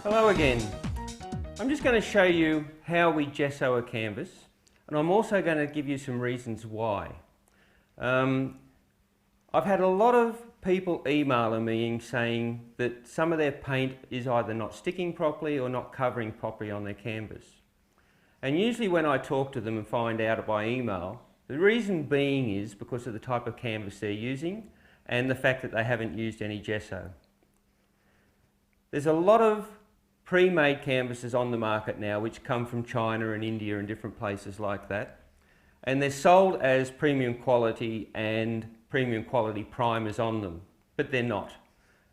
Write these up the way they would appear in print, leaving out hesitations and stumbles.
Hello again. I'm just going to show you how we gesso a canvas, and I'm also going to give you some reasons why. I've had a lot of people emailing me saying that some of their paint is either not sticking properly or not covering properly on their canvas. And usually when I talk to them and find out by email, the reason being is because of the type of canvas they're using and the fact that they haven't used any gesso. There's a lot of pre-made canvases on the market now which come from China and India and different places like that, and they're sold as premium quality and premium quality primers on them, but they're not.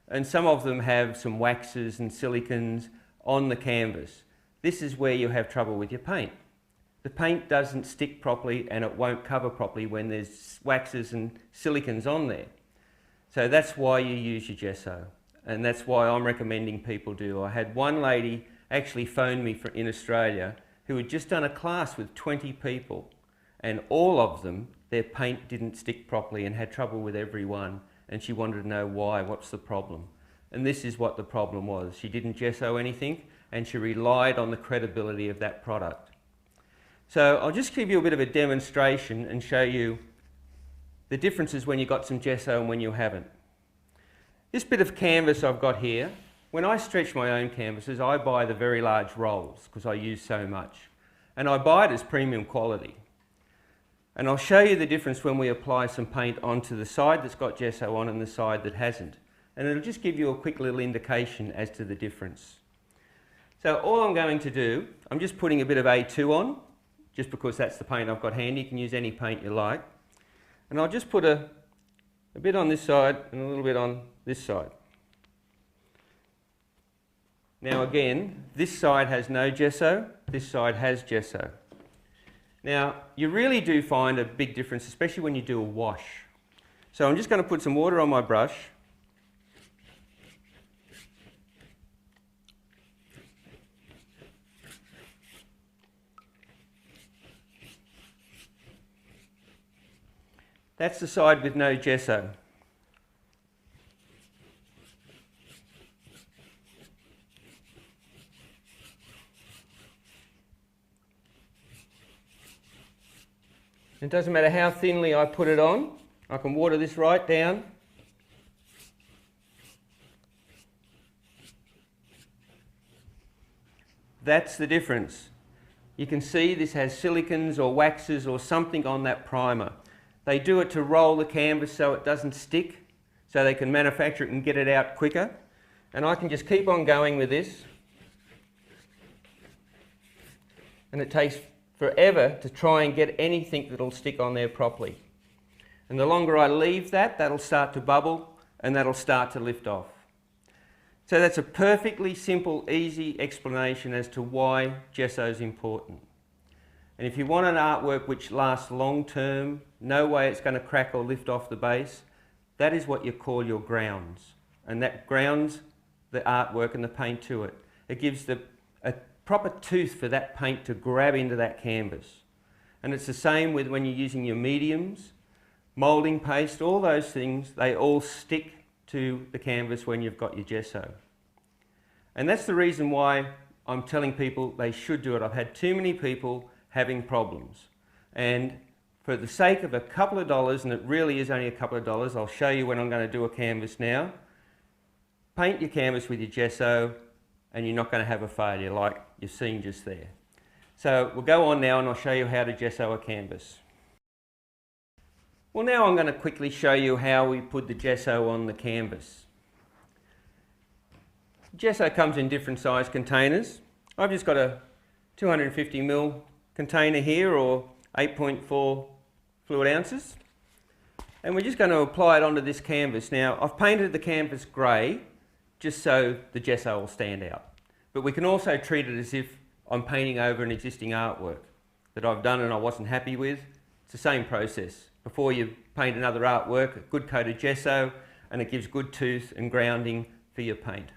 And some of them have some waxes and silicons on the canvas. This is where you have trouble with your paint. The paint doesn't stick properly and it won't cover properly when there's waxes and silicons on there. So that's why you use your gesso. And that's why I'm recommending people do. I had one lady actually phone me in Australia who had just done a class with 20 people, and all of them, their paint didn't stick properly and had trouble with every one, and she wanted to know why, what's the problem. And this is what the problem was. She didn't gesso anything and she relied on the credibility of that product. So I'll just give you a bit of a demonstration and show you the differences when you've got some gesso and when you haven't. This bit of canvas I've got here, when I stretch my own canvases, I buy the very large rolls because I use so much. And I buy it as premium quality. And I'll show you the difference when we apply some paint onto the side that's got gesso on and the side that hasn't. And it'll just give you a quick little indication as to the difference. So all I'm going to do, I'm just putting a bit of A2 on, just because that's the paint I've got handy. You can use any paint you like. And I'll just put a bit on this side and a little bit on this side. Now again, this side has no gesso, this side has gesso. Now you really do find a big difference, especially when you do a wash. So I'm just going to put some water on my brush. That's the side with no gesso. It doesn't matter how thinly I put it on, I can water this right down. That's the difference. You can see this has silicons or waxes or something on that primer. They do it to roll the canvas so it doesn't stick, so they can manufacture it and get it out quicker. And I can just keep on going with this. And it takes forever to try and get anything that'll stick on there properly. And the longer I leave that, that'll start to bubble and that'll start to lift off. So that's a perfectly simple, easy explanation as to why gesso is important. And if you want an artwork which lasts long term, no way it's going to crack or lift off the base, that is what you call your grounds. And that grounds the artwork and the paint to it. It gives a proper tooth for that paint to grab into that canvas. And it's the same with when you're using your mediums, moulding paste, all those things, they all stick to the canvas when you've got your gesso. And that's the reason why I'm telling people they should do it. I've had too many people having problems. And for the sake of a couple of dollars, and it really is only a couple of dollars, I'll show you when I'm going to do a canvas now. Paint your canvas with your gesso and you're not going to have a failure like you've seen just there. So we'll go on now and I'll show you how to gesso a canvas. Well, now I'm going to quickly show you how we put the gesso on the canvas. Gesso comes in different size containers. I've just got a 250ml container here, or 8.4 fluid ounces. And we're just going to apply it onto this canvas. Now, I've painted the canvas grey just so the gesso will stand out. But we can also treat it as if I'm painting over an existing artwork that I've done and I wasn't happy with. It's the same process. Before you paint another artwork, a good coat of gesso, and it gives good tooth and grounding for your paint.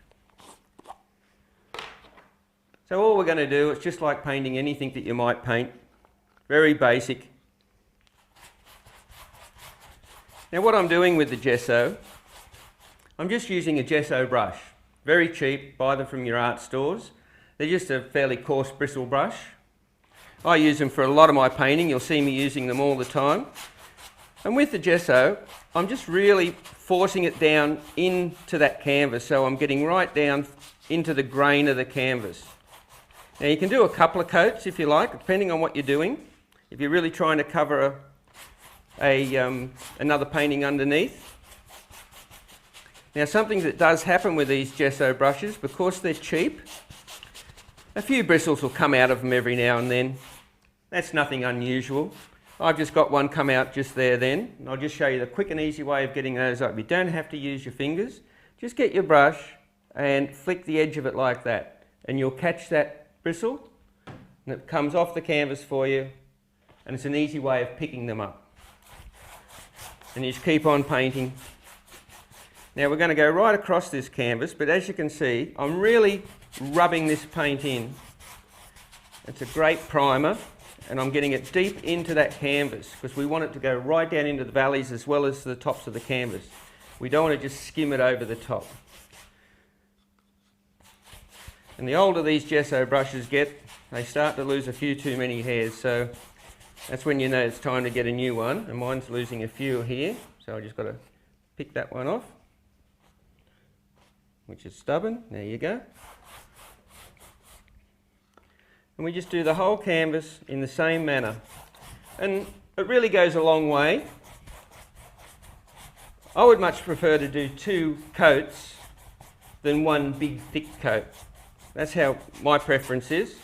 So all we're going to do, it's just like painting anything that you might paint. Very basic. Now what I'm doing with the gesso, I'm just using a gesso brush. very cheap, buy them from your art stores. They're just a fairly coarse bristle brush. I use them for a lot of my painting, you'll see me using them all the time. And with the gesso, I'm just really forcing it down into that canvas, so I'm getting right down into the grain of the canvas. Now you can do a couple of coats if you like, depending on what you're doing. If you're really trying to cover another painting underneath. Now something that does happen with these gesso brushes, because they're cheap, a few bristles will come out of them every now and then. That's nothing unusual. I've just got one come out just there then, and I'll just show you the quick and easy way of getting those up. You don't have to use your fingers. Just get your brush and flick the edge of it like that, and you'll catch that bristle, and it comes off the canvas for you, and it's an easy way of picking them up. And you just keep on painting. Now we're going to go right across this canvas, but as you can see, I'm really rubbing this paint in. It's a great primer, and I'm getting it deep into that canvas because we want it to go right down into the valleys as well as the tops of the canvas. We don't want to just skim it over the top. And the older these gesso brushes get, they start to lose a few too many hairs, so that's when you know it's time to get a new one. And mine's losing a few here, so I just got to pick that one off, which is stubborn. There you go. And we just do the whole canvas in the same manner. And it really goes a long way. I would much prefer to do 2 coats than one big thick coat. That's how my preference is,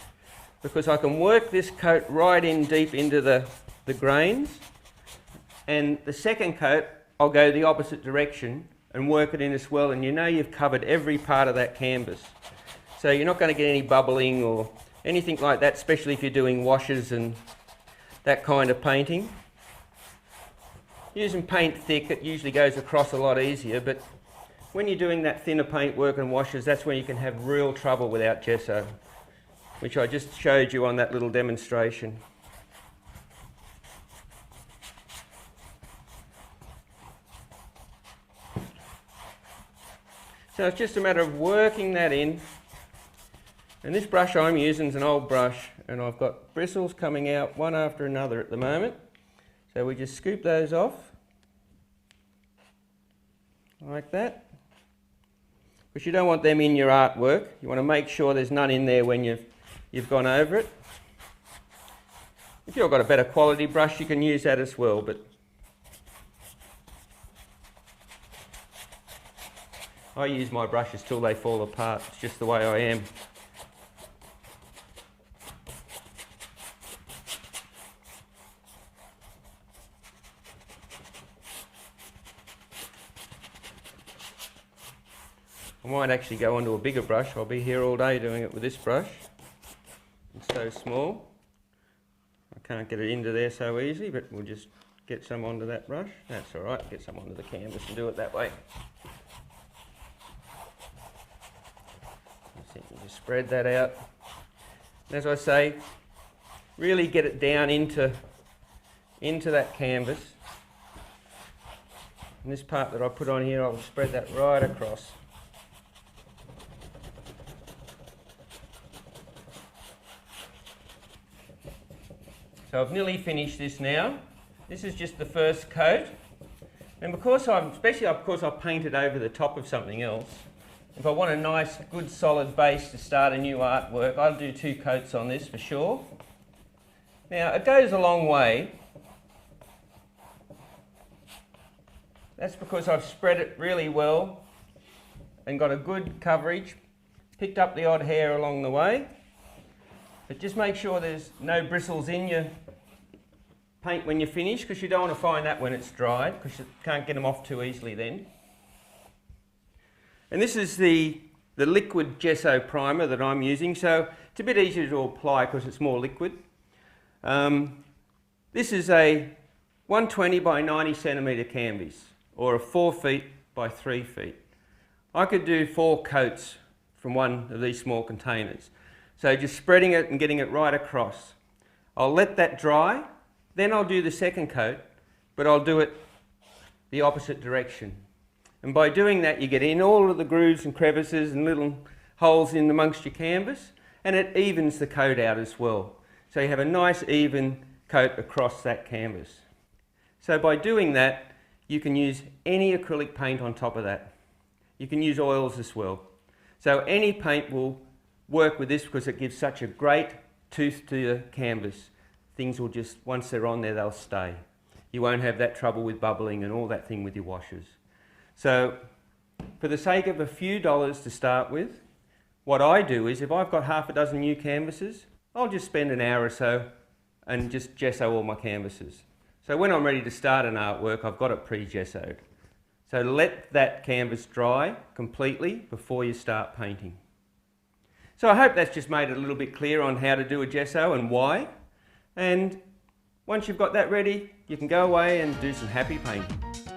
because I can work this coat right in deep into the grains, and the second coat I'll go the opposite direction and work it in as well, and you know you've covered every part of that canvas. So you're not going to get any bubbling or anything like that, especially if you're doing washes and that kind of painting. Using paint thick, it usually goes across a lot easier, but when you're doing that thinner paint work and washes, that's when you can have real trouble without gesso, which I just showed you on that little demonstration. So it's just a matter of working that in. And this brush I'm using is an old brush, and I've got bristles coming out one after another at the moment. So we just scoop those off, like that. Because you don't want them in your artwork. You want to make sure there's none in there when you've gone over it. If you've got a better quality brush, you can use that as well, but I use my brushes till they fall apart. It's just the way I am. I might actually go onto a bigger brush. I'll be here all day doing it with this brush. It's so small. I can't get it into there so easily, but we'll just get some onto that brush. That's all right, get some onto the canvas and do it that way. Just spread that out. And as I say, really get it down into that canvas. And this part that I put on here, I'll spread that right across. So I've nearly finished this now. This is just the first coat. And because especially because I've painted over the top of something else, if I want a nice, good, solid base to start a new artwork, I'll do 2 coats on this for sure. Now, it goes a long way. That's because I've spread it really well and got a good coverage, picked up the odd hair along the way. But just make sure there's no bristles in your paint when you finish, because you don't want to find that when it's dried, because you can't get them off too easily then. And this is the liquid gesso primer that I'm using, so it's a bit easier to apply because it's more liquid. This is a 120 by 90 centimetre canvas, or a 4 feet by 3 feet. I could do 4 coats from one of these small containers. So just spreading it and getting it right across. I'll let that dry, then I'll do the second coat, but I'll do it the opposite direction. And by doing that, you get in all of the grooves and crevices and little holes in amongst your canvas, and it evens the coat out as well. So you have a nice even coat across that canvas. So by doing that, you can use any acrylic paint on top of that. You can use oils as well. So any paint will work with this because it gives such a great tooth to the canvas. Things will just, once they're on there, they'll stay. You won't have that trouble with bubbling and all that thing with your washers. So for the sake of a few dollars to start with, what I do is if I've got half a dozen new canvases, I'll just spend an hour or so and just gesso all my canvases. So when I'm ready to start an artwork, I've got it pre-gessoed. So let that canvas dry completely before you start painting. So I hope that's just made it a little bit clear on how to do a gesso and why. And once you've got that ready, you can go away and do some happy painting.